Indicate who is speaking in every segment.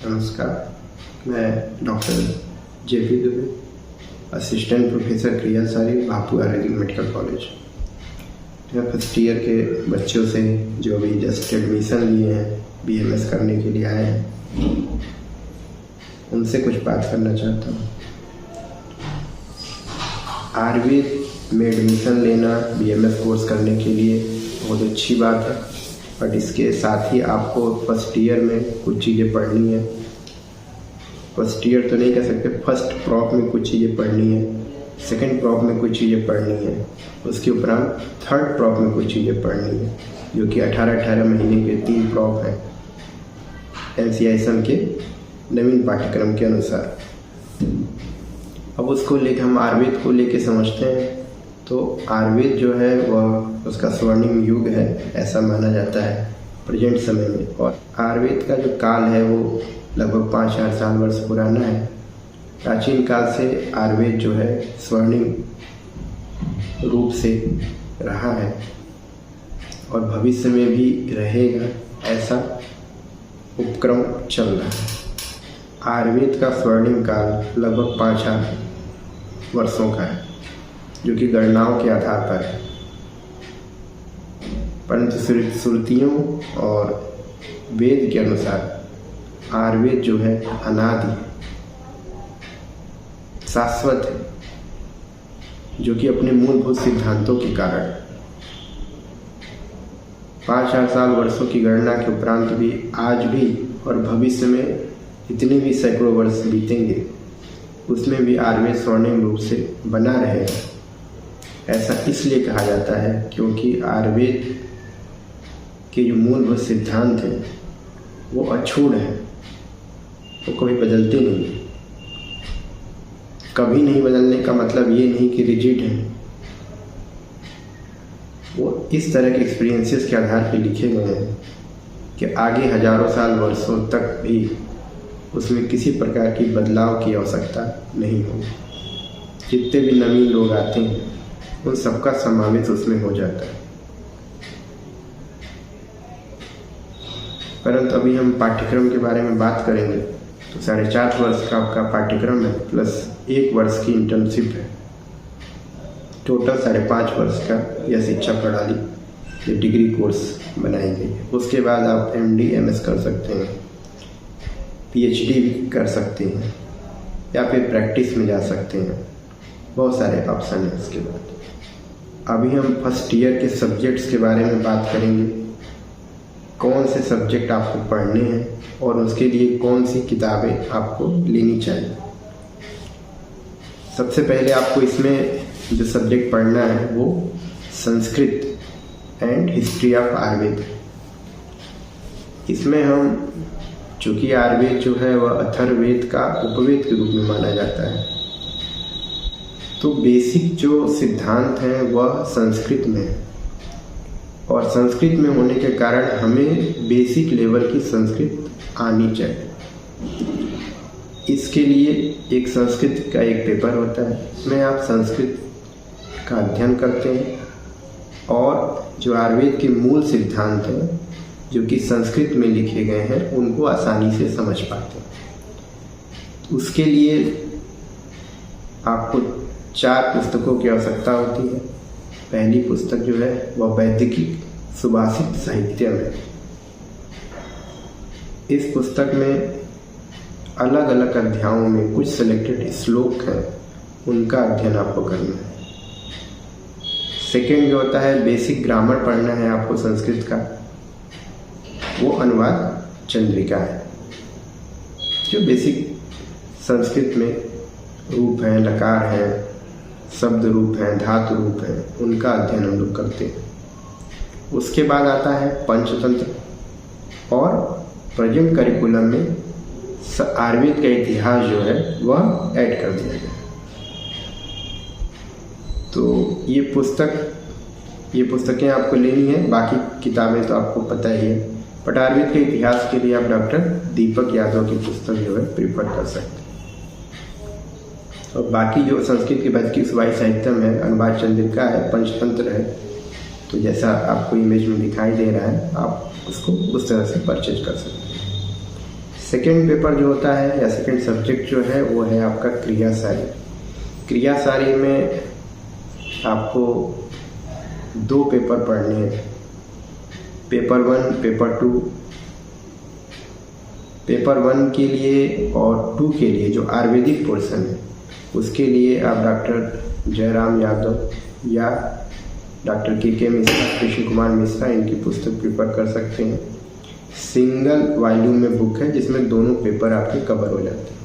Speaker 1: नमस्कार, मैं doctor JP Dubey, assistant professor क्रियासारी, बापू आयुर्वेदिक मेडिकल कॉलेज। मैं फर्स्ट ईयर के बच्चों से जो अभी जस्ट एडमिशन लिए हैं, बीएमएस करने के लिए आए हैं, उनसे कुछ बात करना चाहता हूँ। आयुर्वेद में एडमिशन लेना बीएमएस कोर्स करने के लिए बहुत अच्छी बात है, बट इसके साथ ही आपको फर्स्ट ईयर में कुछ चीज़ें पढ़नी है। फर्स्ट ईयर तो नहीं कह सकते, फर्स्ट प्रॉप में कुछ चीज़ें पढ़नी है, सेकंड प्रॉप में कुछ चीज़ें पढ़नी है, उसके उपरांत थर्ड प्रॉप में कुछ चीज़ें पढ़नी है, जो कि 18-18 महीने के 3 प्रॉप हैं NCISM के नवीन पाठ्यक्रम के अनुसार। अब उसको लेकर हम आयुर्वेद को लेकर समझते हैं तो आयुर्वेद जो है वह उसका स्वर्णिम युग है, ऐसा माना जाता है प्रेजेंट समय में। और आयुर्वेद का जो काल है वो लगभग 5000 वर्ष पुराना है। प्राचीन काल से आयुर्वेद जो है स्वर्णिम रूप से रहा है और भविष्य में भी रहेगा, ऐसा उपक्रम चल रहा है। आयुर्वेद का स्वर्णिम काल लगभग 5000 वर्षों का है, जो कि गणनाओं के आधार पर है, परंतु श्रुतियों और वेद के अनुसार आयुर्वेद जो है अनादि शाश्वत है, जो कि अपने मूलभूत सिद्धांतों के कारण 5000 वर्षों की गणना के उपरांत भी आज भी और भविष्य में जितने भी सैकड़ों वर्ष बीतेंगे उसमें भी आयुर्वेद स्वर्णिम रूप से बना रहेगा। ऐसा इसलिए कहा जाता है क्योंकि आयुर्वेद के जो मूलभूत सिद्धांत हैं वो अछूट हैं, वो कभी बदलते नहीं। कभी नहीं बदलने का मतलब ये नहीं कि रिजिड है, वो इस तरह के एक्सपीरियंसेस के आधार पर लिखे गए हैं कि आगे हजारों साल वर्षों तक भी उसमें किसी प्रकार की बदलाव की आवश्यकता नहीं होगी। जितने भी नवीन लोग आते हैं उन सबका समावेश उसमें हो जाता है। परंतु अभी हम पाठ्यक्रम के बारे में बात करेंगे तो 4.5 वर्ष का आपका पाठ्यक्रम है, प्लस 1 वर्ष की इंटर्नशिप है। टोटल 5.5 वर्ष का यह शिक्षा प्रणाली, ये डिग्री कोर्स बनाई गई है। उसके बाद आप MD MS कर सकते हैं, PhD भी कर सकते हैं, या फिर प्रैक्टिस में जा सकते हैं। बहुत सारे ऑप्शन हैं इसके बाद। अभी हम फर्स्ट ईयर के सब्जेक्ट्स के बारे में बात करेंगे, कौन से सब्जेक्ट आपको पढ़ने हैं और उसके लिए कौन सी किताबें आपको लेनी चाहिए। सबसे पहले आपको इसमें जो सब्जेक्ट पढ़ना है वो Sanskrit and history of Ayurveda. इसमें हम, चूँकि आयुर्वेद जो है वह अथर्ववेद का उपवेद के रूप में माना जाता है, तो बेसिक जो सिद्धांत हैं वह संस्कृत में है, और संस्कृत में होने के कारण हमें बेसिक लेवल की संस्कृत आनी चाहिए। इसके लिए एक संस्कृत का एक पेपर होता है, इसमें आप संस्कृत का अध्ययन करते हैं और जो आयुर्वेद के मूल सिद्धांत हैं जो कि संस्कृत में लिखे गए हैं उनको आसानी से समझ पाते हैं। उसके लिए आपको 4 पुस्तकों की आवश्यकता होती है। पहली पुस्तक जो है वह वैदिक सुभाषित साहित्य है। इस पुस्तक में अलग अलग अध्यायों में कुछ सिलेक्टेड श्लोक हैं, उनका अध्ययन आपको करना है। सेकेंड जो होता है बेसिक ग्रामर पढ़ना है आपको संस्कृत का, वो अनुवाद चंद्रिका है, जो बेसिक संस्कृत में रूप हैं, लकार हैं, शब्द रूप हैं, धातु रूप हैं, उनका अध्ययन हम लोग करते हैं। उसके बाद आता है पंचतंत्र, और प्रेजेंट करिकुलम में आयुर्वेद का इतिहास जो है वह ऐड कर दिया गया। तो ये पुस्तकें आपको लेनी है, बाकी किताबें तो आपको पता ही है, बट आयुर्वेद के इतिहास के लिए आप डॉक्टर दीपक यादव की पुस्तक जो है प्रीफर कर सकते हैं। और बाकी जो संस्कृत के वैदिक सुभाषित साहित्यम है, अनुवाद चंद्रिका है, पंचतंत्र है, तो जैसा आपको इमेज में दिखाई दे रहा है आप उसको उस तरह से परचेज कर सकते हैं। सेकेंड पेपर जो होता है या सेकेंड सब्जेक्ट जो है वो है आपका क्रियासारी। क्रियासारी में आपको 2 पेपर पढ़ने हैं, पेपर 1 पेपर 2। पेपर 1 के लिए और 2 के लिए जो आयुर्वेदिक पोर्शन है उसके लिए आप डॉक्टर जयराम यादव या डॉक्टर के मिश्रा, कृष्ण कुमार मिश्रा, इनकी पुस्तक प्रेफर कर सकते हैं। सिंगल वॉल्यूम में बुक है जिसमें दोनों पेपर आपके कवर हो जाते हैं।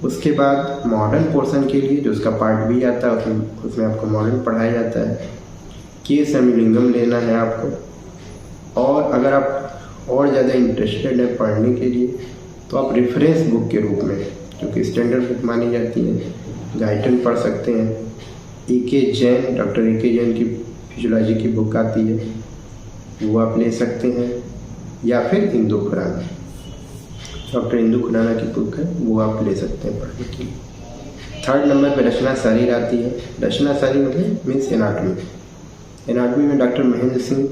Speaker 1: उसके बाद मॉडर्न पोर्शन के लिए जो उसका पार्ट भी आता है उसमें आपको मॉडर्न पढ़ाया जाता है। के सेमिलिंगम लेना है आपको। और अगर आप और ज़्यादा इंटरेस्टेड है पढ़ने के लिए तो आप रेफरेंस बुक के रूप में, जो कि स्टैंडर्ड बुक मानी जाती है, गाइटन पढ़ सकते हैं। A K. Jain, doctor A K. Jain की फिजियोलॉजी की बुक आती है, वो आप ले सकते हैं। या फिर इंदु खुराना, डॉक्टर इंदु खुराना की बुक है, वो आप ले सकते हैं पढ़ने के लिए। 3rd नंबर पे रचना शरीर आती है। रचना शरीर मतलब मीन्स एनाटॉमी। एनाटॉमी में डॉक्टर महेंद्र सिंह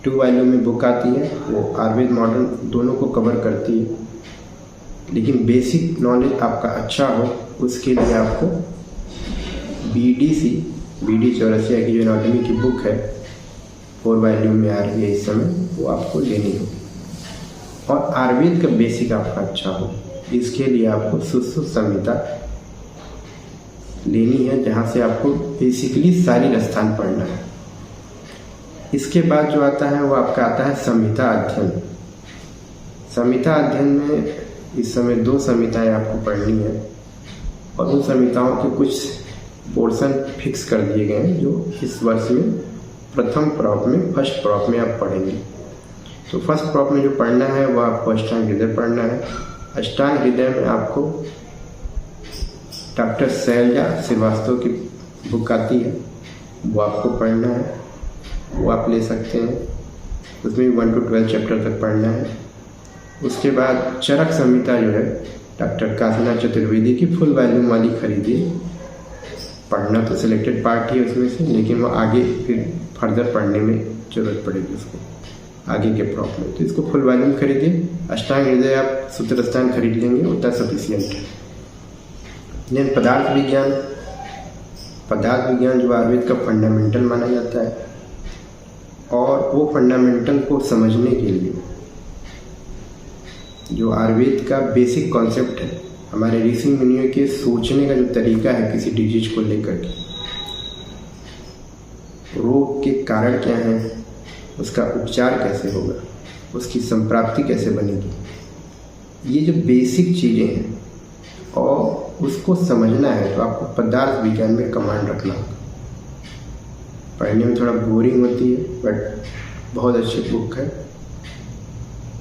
Speaker 1: 2 वॉल्यूम में बुक आती है, वो आयुर्वेद मॉडर्न दोनों को कवर करती है। लेकिन बेसिक नॉलेज आपका अच्छा हो उसके लिए आपको BD चौरसिया की जो एनाटॉमी की बुक है 4 वॉल्यूम में आ रही है इस समय, वो आपको लेनी होगी। और आयुर्वेद का बेसिक आपका अच्छा हो इसके लिए आपको सुश्रुत संहिता लेनी है, जहाँ से आपको बेसिकली सारी रसस्थान पढ़ना है। इसके बाद जो आता है वो आपका आता है संहिता अध्ययन। संहिता अध्ययन में इस समय 2 संहिताएं आपको पढ़नी है और उन संहिताओं के कुछ पोर्शन फिक्स कर दिए गए हैं जो इस वर्ष में प्रथम प्रॉप में, फर्स्ट प्रॉप में आप पढ़ेंगे। तो फर्स्ट प्रॉप में जो पढ़ना है वो आपको अष्टांग हृदय पढ़ना है। अष्टांग हृदय में आपको डॉक्टर शैलजा श्रीवास्तव की बुक आती है, वो आपको पढ़ना है, वो आप ले सकते हैं। उसमें 1 to 12 चैप्टर तक पढ़ना है। उसके बाद चरक संहिता जो है डॉक्टर काशीनाथ चतुर्वेदी की फुल वॉल्यूम वाली खरीदिए। पढ़ना तो सिलेक्टेड पार्ट ही है उसमें से, लेकिन वो आगे फिर फर्दर पढ़ने में ज़रूरत पड़ेगी उसको आगे के प्रॉप में, तो इसको फुल वॉल्यूम खरीदिए। अष्टांग हृदय आप सूत्रस्थान खरीद लेंगे, उतना सफिशियंट है। देन पदार्थ विज्ञान जो आयुर्वेद का फंडामेंटल माना जाता है, और वो फंडामेंटल को समझने के लिए जो आयुर्वेद का बेसिक कॉन्सेप्ट है, हमारे ऋषि मुनियों के सोचने का जो तरीका है किसी डिजीज को लेकर के, रोग के कारण क्या है, उसका उपचार कैसे होगा, उसकी संप्राप्ति कैसे बनेगी, ये जो बेसिक चीज़ें हैं और उसको समझना है तो आपको पदार्थ विज्ञान में कमांड रखना होगा। पढ़ने में थोड़ा बोरिंग होती है बट बहुत अच्छी बुक है,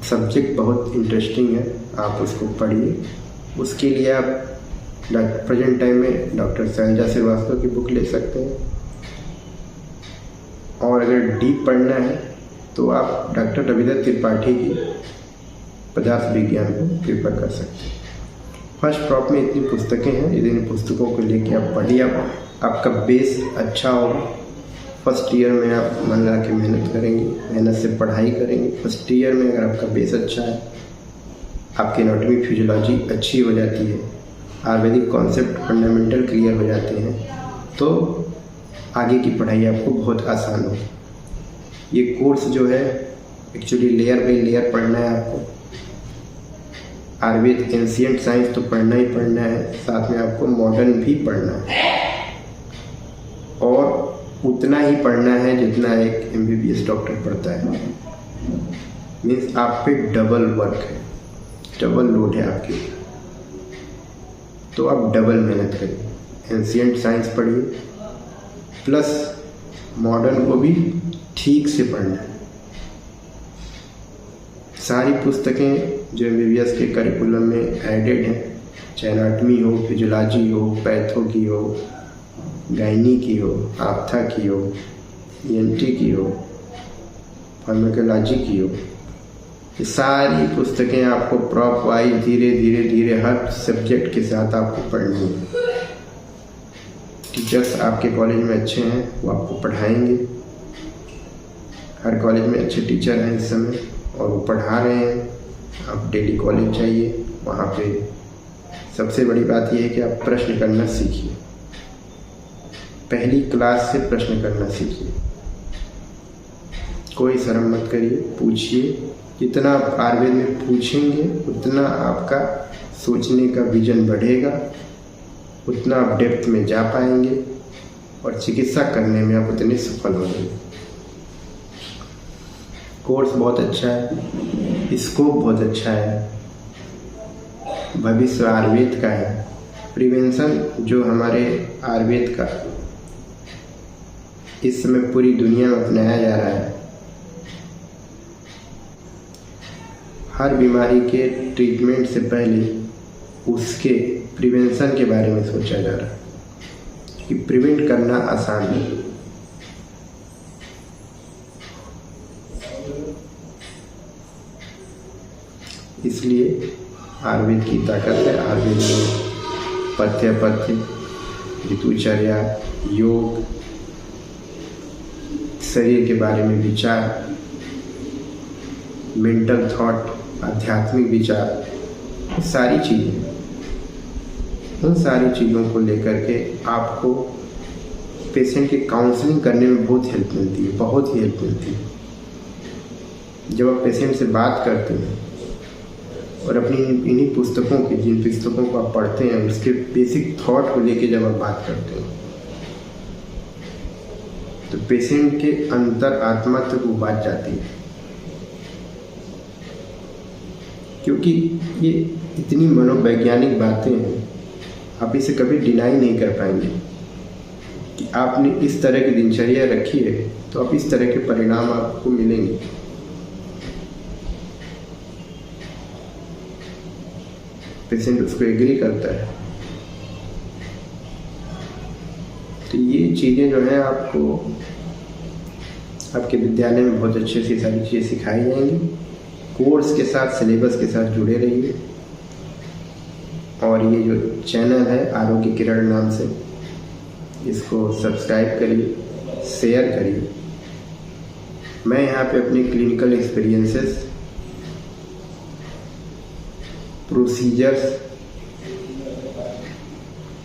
Speaker 1: सब्जेक्ट बहुत इंटरेस्टिंग है, आप उसको पढ़िए। उसके लिए आप प्रेजेंट टाइम में डॉक्टर शैलजा श्रीवास्तव की बुक ले सकते हैं, और अगर डीप पढ़ना है तो आप डॉक्टर रविंद्र त्रिपाठी की पदार्थ विज्ञान को प्रेफर कर सकते हैं। फर्स्ट प्रॉप में इतनी पुस्तकें हैं, इन पुस्तकों को लेके आप पढ़िए, आपका बेस अच्छा होगा। फर्स्ट ईयर में आप मन लगा के मेहनत करेंगे, मेहनत से पढ़ाई करेंगे। फर्स्ट ईयर में अगर आपका बेस अच्छा है, आपकी एनाटॉमी फिजियोलॉजी अच्छी हो जाती है, आयुर्वेदिक कॉन्सेप्ट फंडामेंटल क्लियर हो जाते हैं, तो आगे की पढ़ाई आपको बहुत आसान होगी। ये कोर्स जो है एक्चुअली लेयर बाई लेयर पढ़ना है आपको। आयुर्वेद एंशिएंट साइंस तो पढ़ना ही पढ़ना है, साथ में आपको मॉडर्न भी पढ़ना है, और उतना ही पढ़ना है जितना एक MBBS डॉक्टर पढ़ता है। मीन्स आप पे डबल वर्क है, डबल लोड है आपके, तो आप डबल मेहनत करिए। एंशिएंट साइंस पढ़िए प्लस मॉडर्न को भी ठीक से पढ़ना है। सारी पुस्तकें जो MBBS के करिकुलम में एडेड हैं, चाहे एनाटॉमी हो, फिजियोलॉजी हो, पैथो की हो, गायनी की हो, आप्था की हो, ENT की हो, फार्माकोलॉजी की हो, ये सारी पुस्तकें आपको प्रॉप वाइज धीरे धीरे हर सब्जेक्ट के साथ आपको पढ़नी है। टीचर्स आपके कॉलेज में अच्छे हैं, वो आपको पढ़ाएंगे। हर कॉलेज में अच्छे टीचर हैं इस समय और वो पढ़ा रहे हैं, आप डेली कॉलेज जाइए, वहाँ पे सबसे बड़ी बात यह है कि आप प्रश्न करना सीखिए। पहली क्लास से प्रश्न करना सीखिए। कोई शर्म मत करिए, पूछिए। जितना आप आयुर्वेद में पूछेंगे उतना आपका सोचने का विजन बढ़ेगा, उतना आप डेप्थ में जा पाएंगे और चिकित्सा करने में आप उतने सफल होंगे। कोर्स बहुत अच्छा है, स्कोप बहुत अच्छा है, भविष्य आयुर्वेद का है। प्रिवेंशन जो हमारे आयुर्वेद का इस समय पूरी दुनिया में अपनाया जा रहा है। हर बीमारी के ट्रीटमेंट से पहले उसके प्रिवेंशन के बारे में सोचा जा रहा है कि प्रिवेंट करना आसान है। इसलिए आयुर्वेद की ताकत है। आयुर्वेद में पथ्य, ऋतुचर्या, योग, शरीर के बारे में विचार, मेंटल थॉट, आध्यात्मिक विचार, सारी चीज़ें, उन सारी चीज़ों को लेकर के आपको पेशेंट की काउंसलिंग करने में बहुत हेल्प मिलती है, बहुत ही हेल्प मिलती है। जब आप पेशेंट से बात करते हैं और अपनी इन्हीं पुस्तकों की, जिन पुस्तकों को आप पढ़ते हैं, उसके बेसिक थॉट को लेके जब आप बात करते हैं तो पेशेंट के अंतर आत्मा तक वो बात जाती है। क्योंकि ये इतनी मनोवैज्ञानिक बातें हैं, आप इसे कभी डिनाई नहीं कर पाएंगे कि आपने इस तरह की दिनचर्या रखी है तो आप इस तरह के परिणाम आपको मिलेंगे। पेशेंट उसको एग्री करता है। तो ये चीज़ें जो है आपको आपके विद्यालय में बहुत अच्छे से सारी चीज़ें सिखाई जाएंगी। कोर्स के साथ, सिलेबस के साथ जुड़े रहिए। और ये जो चैनल है आरोग्य किरण नाम से, इसको सब्सक्राइब करिए, शेयर करिए। मैं यहाँ पे अपने clinical experiences, procedures,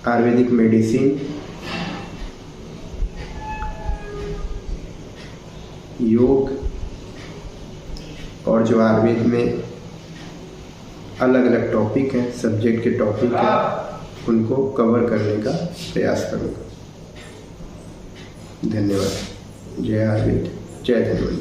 Speaker 1: Ayurvedic medicine, योग और जो आयुर्वेद में अलग अलग टॉपिक हैं, सब्जेक्ट के टॉपिक हैं, उनको कवर करने का प्रयास करूँगा। धन्यवाद। जय आयुर्वेद, जय धन्यवाद।